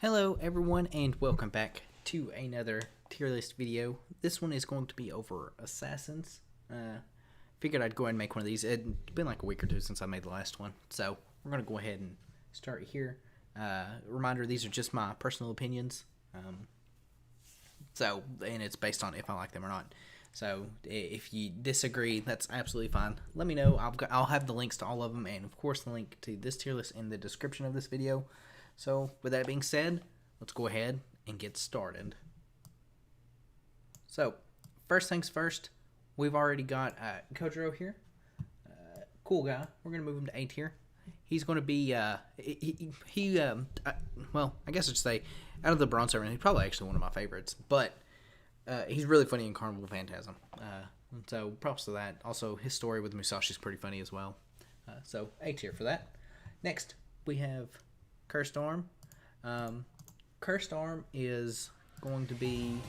Hello everyone and welcome back to another tier list video. This one is going to be over Assassins. Figured I'd go ahead and make one of these. It's been like a week or two since I made the last one. So we're going to go ahead and start here. Reminder, these are just my personal opinions. And it's based on if I like them or not. So if you disagree, that's absolutely fine. Let me know. I'll have the links to all of them and of course the link to this tier list in the description of this video. So, with that being said, let's go ahead and get started. So, first things first, we've already got Kojiro here. Cool guy. We're going to move him to A tier. He's going to be, well, I guess I should say, out of the Bronze Servant, he's probably actually one of my favorites. But, he's really funny in Carnival Phantasm. So, props to that. Also, his story with Musashi is pretty funny as well. So, A tier for that. Next, we have Cursed Arm. Cursed Arm is going to be...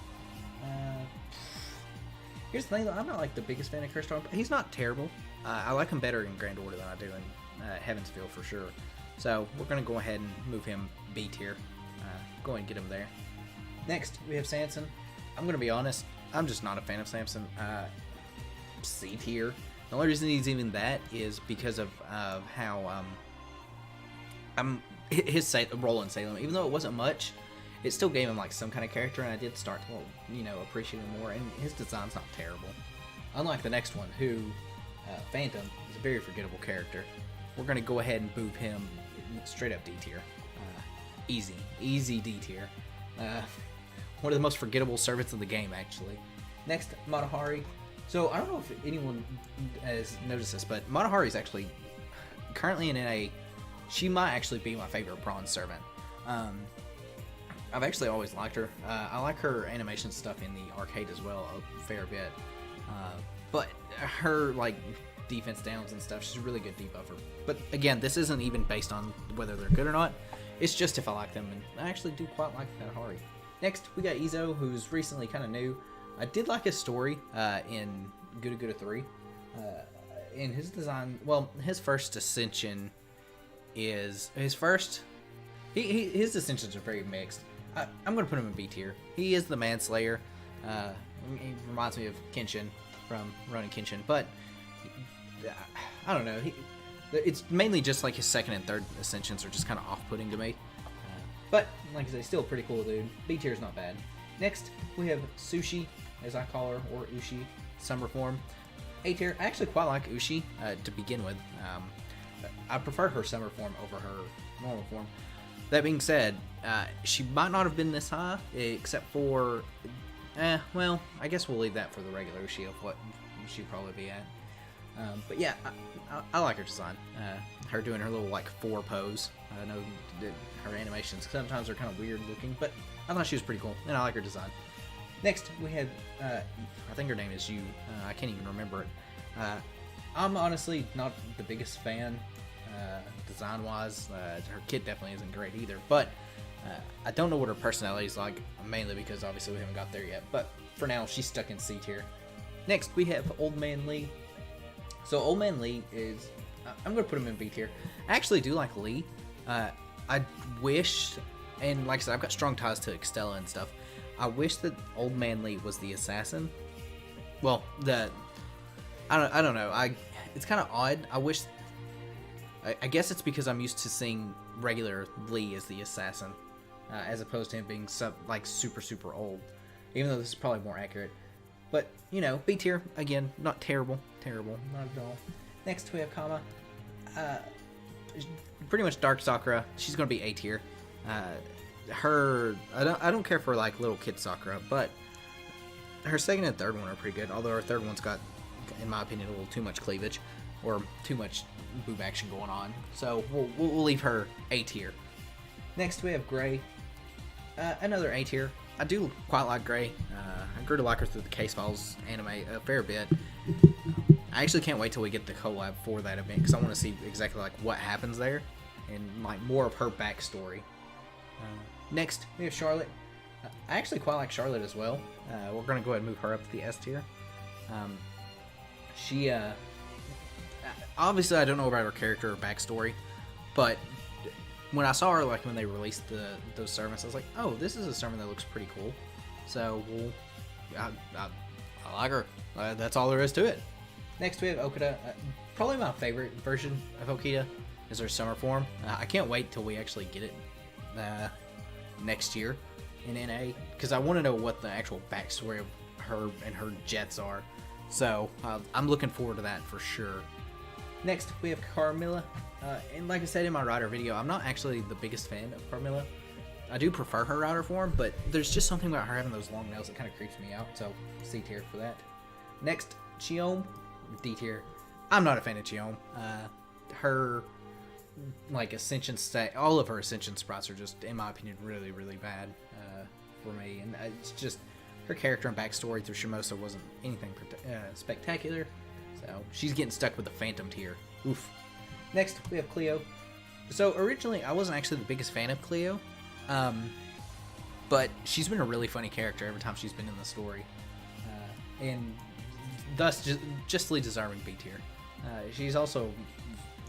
here's the thing, though. I'm not like the biggest fan of Cursed Arm, but he's not terrible. I like him better in Grand Order than I do in Heaven's Feel for sure. So we're going to go ahead and move him B tier. Go ahead and get him there. Next, we have Sanson. I'm going to be honest, I'm just not a fan of Samson. C tier. The only reason he's even that is because of how... his role in Salem, even though it wasn't much, it still gave him like some kind of character, and I did start to, appreciate him more. And his design's not terrible, unlike the next one, who Phantom is a very forgettable character. We're gonna go ahead and move him straight up D tier, easy D tier. One of the most forgettable servants in the game, actually. Next, Matahari. So I don't know if anyone has noticed this, but Matahari is actually currently in NA. She might actually be my favorite bronze servant. I've actually always liked her. I like her animation stuff in the arcade as well a fair bit. But her like defense downs and stuff, she's a really good debuffer. But again, this isn't even based on whether they're good or not. It's just if I like them, and I actually do quite like Matahari. Next, we got Izo, who's recently kind of new. I did like his story in Guda Guda 3. In his design, well, his first ascension is his first. His ascensions are very mixed. I'm gonna put him in B tier. He is the Manslayer. He reminds me of Kenshin from Ronin Kenshin, but I don't know. It's mainly just like his second and third ascensions are just kind of off-putting to me. But like I say, still a pretty cool dude. B tier is not bad. Next, we have Sushi, as I call her, or Ushi, summer form. A tier. I actually quite like Ushi to begin with. I prefer her summer form over her normal form. That being said, she might not have been this high, except for, well, I guess we'll leave that for the regular Ushi of what she'd probably be at. But yeah, I like her design. Her doing her little like 4 pose. I know her animations sometimes are kind of weird looking, but I thought she was pretty cool, and I like her design. Next, we have, I think her name is Yu. I can't even remember it. I'm honestly not the biggest fan design-wise. Her kit definitely isn't great either, but I don't know what her personality is like, mainly because obviously we haven't got there yet, but for now, she's stuck in C tier. Next, we have Old Man Lee. So Old Man Lee is, I'm going to put him in B tier. I actually do like Lee. I wish, and like I said, I've got strong ties to Extella and stuff. I wish that Old Man Lee was the assassin. Well, I don't know. It's kind of odd. I guess it's because I'm used to seeing regular Lee as the assassin, as opposed to him being super old. Even though this is probably more accurate. But B tier again, not terrible, not at all. Next we have Kama. Pretty much Dark Sakura. She's gonna be A tier. I don't care for like little kid Sakura, but her second and third one are pretty good. Although her third one's got, in my opinion, a little too much cleavage or too much boob action going on. So we'll leave her A tier. Next we have Gray. Another A tier. I do quite like Gray. I grew to like her through the Case Files anime a fair bit. I actually can't wait till we get the collab for that event because I want to see exactly like what happens there and like more of her backstory. Next we have Charlotte. I actually quite like Charlotte as well. We're gonna go ahead and move her up to the S tier. She obviously I don't know about her character or backstory, but when I saw her, like when they released those servants, I was like, oh, this is a servant that looks pretty cool. So I like her. That's all there is to it. Next we have Okita. Probably my favorite version of Okita is her summer form. I can't wait till we actually get it next year in NA, because I want to know what the actual backstory of her and her jets are. So I'm looking forward to that for sure. Next we have Carmilla. And like I said in my rider video, I'm not actually the biggest fan of Carmilla. I do prefer her rider form, but there's just something about her having those long nails that kind of creeps me out. So C tier for that. Next, Chiome, D tier. I'm not a fan of Chiome. Her like ascension stat, all of her ascension sprites are just, in my opinion, really, really bad for me. And it's just her character and backstory through Shimosa wasn't anything spectacular. So she's getting stuck with the Phantom tier. Oof. Next, we have Cleo. So originally, I wasn't actually the biggest fan of Cleo, but she's been a really funny character every time she's been in the story, and thus justly deserving B tier. She's also,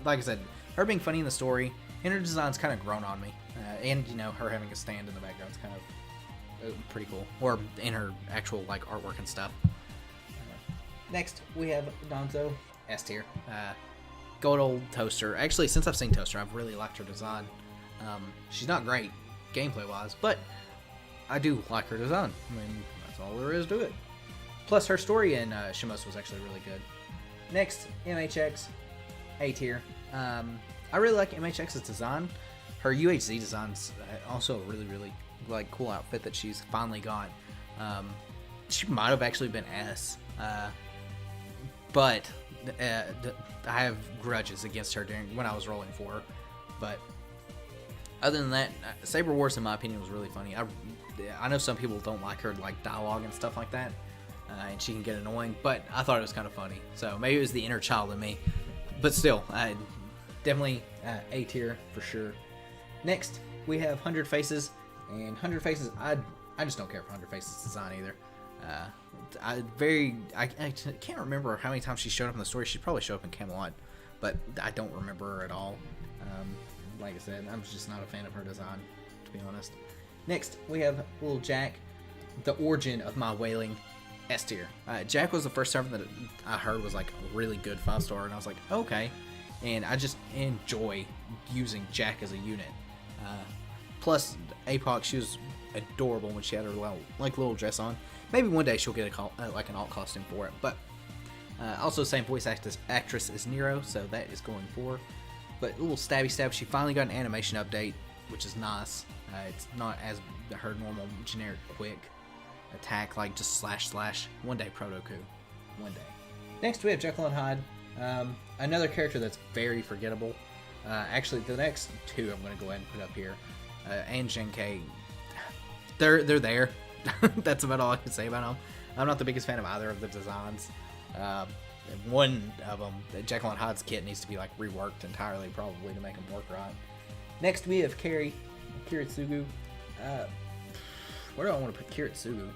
like I said, her being funny in the story, and her design's kind of grown on me, and you know, her having a stand in the background's kind of pretty cool, or in her actual like artwork and stuff. Next, we have Danzo, S tier. Good old Toaster. Actually, since I've seen Toaster, I've really liked her design. She's not great gameplay wise, but I do like her design. I mean, that's all there is to it. Plus, her story in Shimosa was actually really good. Next, MHX, A tier. I really like MHX's design. Her UHZ design's also a really, really like cool outfit that she's finally got. She might have actually been S, but I have grudges against her when I was rolling for her. But other than that, Saber Wars in my opinion was really funny. I know some people don't like her like dialogue and stuff like that, and she can get annoying, but I thought it was kind of funny. So maybe it was the inner child in me, but still, definitely A tier for sure. Next we have 100 Faces, and 100 Faces, I just don't care for 100 Faces design either. I can't remember how many times she showed up in the story. She probably showed up in Camelot, but I don't remember her at all. Like I said, I'm just not a fan of her design, to be honest. Next, we have little Jack, the origin of my wailing, S tier. Jack was the first servant that I heard was like a really good 5-star, and I was like, okay. And I just enjoy using Jack as a unit. Plus, Apoc, she was adorable when she had her little dress on. Maybe one day she'll get like an alt costume for it. But also same voice actress as Nero, so that is going for. But a little stabby stab. She finally got an animation update, which is nice. It's not as her normal generic quick attack, like just slash slash. One day Protoku. One day. Next we have Jekyll and Hyde. Another character that's very forgettable. Actually, the next two I'm going to go ahead and put up here. And Genkei. They're there. That's about all I can say about them. I'm not the biggest fan of either of the designs. One of them, Jekyll and Hyde's kit needs to be like reworked entirely, probably, to make them work right. Next we have Kiritsugu. Where do I want to put Kiritsugu?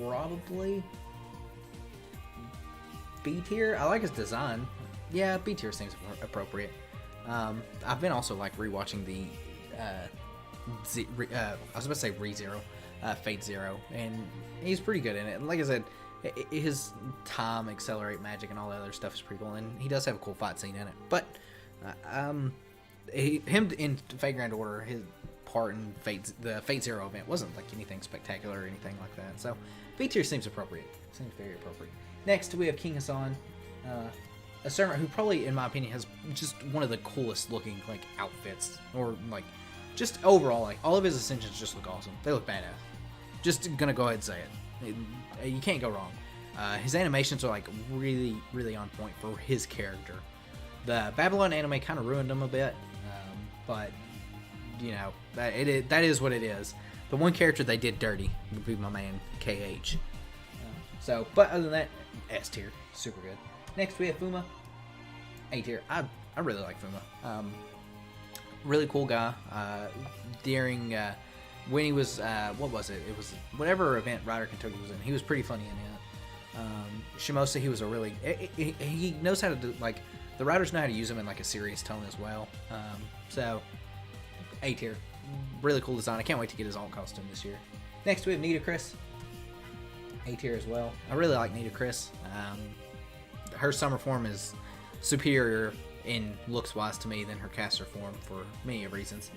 Probably B tier. I like his design. Yeah, B tier seems appropriate. I've been also like rewatching the I was about to say ReZero, Fate Zero, and he's pretty good in it. And like I said, his time, accelerate magic, and all the other stuff is pretty cool, and he does have a cool fight scene in it. But him in Fate Grand Order, his part in the Fate Zero event wasn't like anything spectacular or anything like that. So B tier seems appropriate. Seems very appropriate. Next we have King Hassan. A servant who probably, in my opinion, has just one of the coolest looking like outfits, or like just overall, like all of his ascensions just look awesome. They look badass. Just gonna go ahead and say it. You can't go wrong. His animations are like really, really on point for his character. The Babylon anime kind of ruined him a bit, but you know that is what it is. The one character they did dirty would be my man KH. But other than that, S tier, super good. Next we have Fuma, A tier. I really like Fuma. Really cool guy. During when he was what was it? It was whatever event Rider Kentucky was in. He was pretty funny in Shimosa, he was a really he knows how to do, like, the writers know how to use him in like a serious tone as well. So A tier, really cool design. I can't wait to get his alt costume this year. Next we have Nita Chris, A tier as well. I really like Nita Chris. Her summer form is superior in looks wise to me than her caster form for many reasons.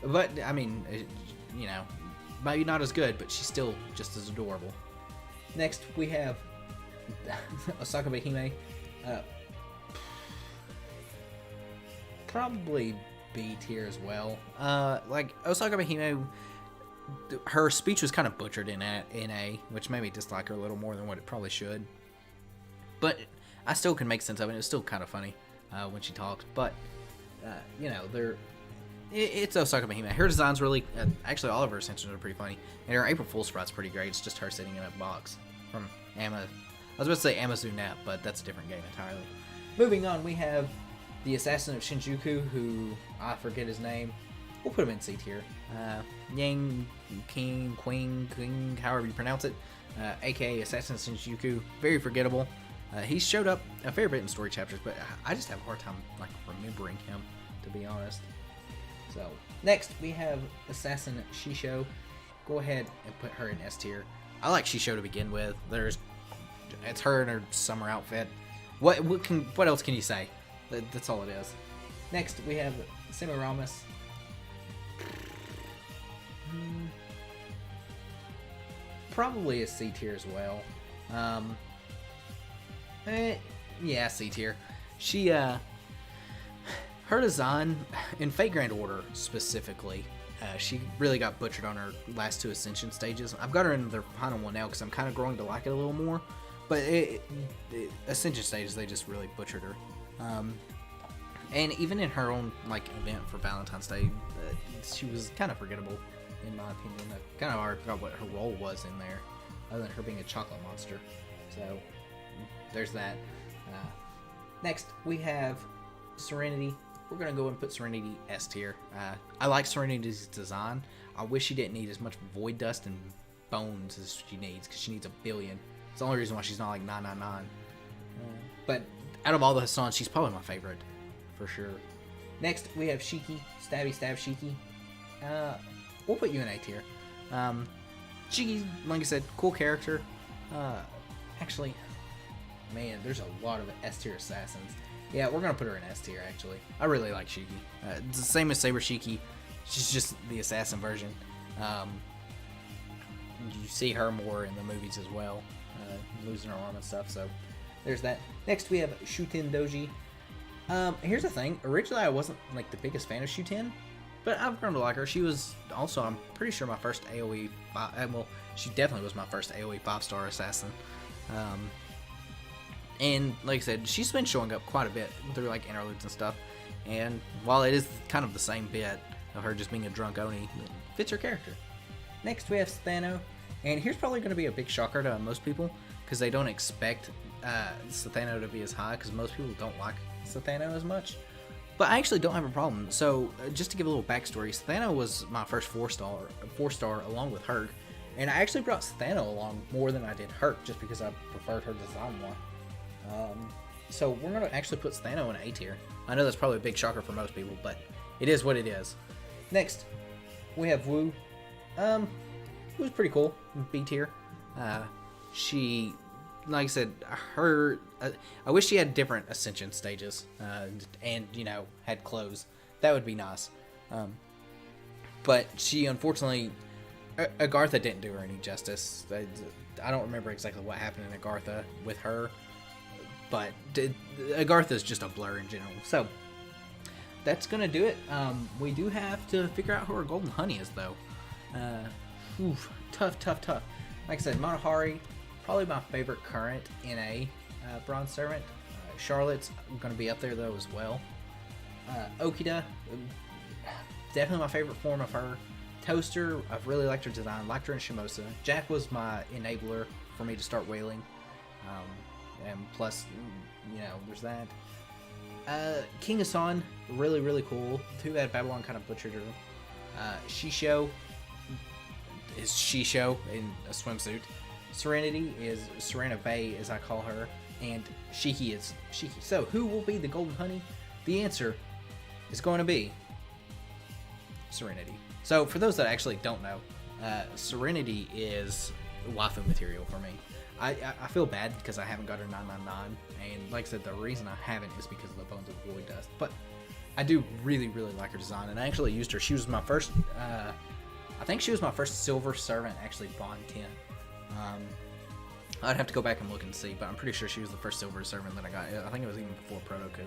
But I mean, you know, maybe not as good, but she's still just as adorable. Next we have Osaka Behime. Probably B tier as well. Like Osaka Behime, her speech was kind of butchered in A, which made me dislike her a little more than what it probably should. But I still can make sense of it. It was still kind of funny when she talked. But you know, it's Osaka Behime. Her design's really, actually all of her ascensions are pretty funny, and her April Fool's sprite's pretty great. It's just her sitting in a box from I was about to say Amazunet, but that's a different game entirely. Moving on, we have the Assassin of Shinjuku, who I forget his name. We'll put him in C tier. Yang Queen, however you pronounce it, aka Assassin of Shinjuku. Very forgettable. He's showed up a fair bit in story chapters, but I just have a hard time like remembering him, to be honest. So next we have Assassin Shisho. Go ahead and put her in S tier. I like Shisho to begin with. It's her in her summer outfit. What else can you say? That's all it is. Next we have Semiramis. Probably a C tier as well. Yeah, C tier. She her design in Fate Grand Order specifically, she really got butchered on her last two Ascension stages. I've got her in the final one now because I'm kind of growing to like it a little more. But Ascension stages, they just really butchered her. And even in her own like event for Valentine's Day, she was kind of forgettable in my opinion. I kind of already forgot what her role was in there, other than her being a chocolate monster. So there's that. Next we have Serenity. We're gonna go and put Serenity S tier. I like Serenity's design. I wish she didn't need as much void dust and bones as she needs, because she needs 1 billion. It's the only reason why she's not like 999. But out of all the Hassans, she's probably my favorite, for sure. Next, we have Shiki. Stabby Stab Shiki. We'll put you in A tier. Shiki, like I said, cool character. Actually, man, there's a lot of S tier assassins. Yeah, we're gonna put her in S tier, actually. I really like Shiki. It's the same as Saber Shiki. She's just the assassin version. You see her more in the movies as well, losing her arm and stuff, so there's that. Next we have Shuten Doji. Here's the thing. Originally I wasn't like the biggest fan of Shuten, but I've grown to like her. She was also, I'm pretty sure, my first AoE, well, she definitely was my first AoE 5-star assassin. And like I said, she's been showing up quite a bit through like interludes and stuff, and while it is kind of the same bit of her just being a drunk Oni, it fits her character. Next we have Sthano, and here's probably going to be a big shocker to most people, because they don't expect Sthano to be as high, because most people don't like Sthano as much. But I actually don't have a problem. So just to give a little backstory, Sthano was my first 4-star along with Herc, and I actually brought Sthano along more than I did Herc, just because I preferred her design more. So we're going to actually put Sthano in A tier. I know that's probably a big shocker for most people, but it is what it is. Next, we have Wu. Wu's pretty cool. B tier. She, like I said, her. I wish she had different ascension stages, and you know, had clothes. That would be nice. But she, unfortunately, Agartha didn't do her any justice. I don't remember exactly what happened in Agartha with her, but Agartha is just a blur in general. So that's gonna do it. We do have to figure out who our Golden Honey is, though. Tough. Like I said, Monohari, probably my favorite current NA Bronze Servant. Charlotte's going to be up there, though, as well. Okida, definitely my favorite form of her. Toaster, I've really liked her design. Liked her in Shimosa. Jack was my enabler for me to start whaling. And plus, you know, there's that. King Assasin, really cool. Too bad Babylon kind of butchered her. Shisho is Shisho in a swimsuit. Serenity is Serena Bay, as I call her, and Shiki is Shiki. So, who will be the Golden Honey? The answer is going to be Serenity. So, for those that actually don't know, Serenity is waifu material for me. I feel bad because I haven't got her 999, and like I said, the reason I haven't is because of the Bones of Void Dust. But I do really, really like her design, and I actually used her. She was my first, I think she was my first Silver Servant, actually, Bond 10. I'd have to go back and look and see, but I'm pretty sure she was the first Silver Servant that I got. I think it was even before Proto Coup.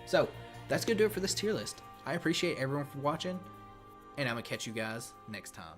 So, that's going to do it for this tier list. I appreciate everyone for watching, and I'm going to catch you guys next time.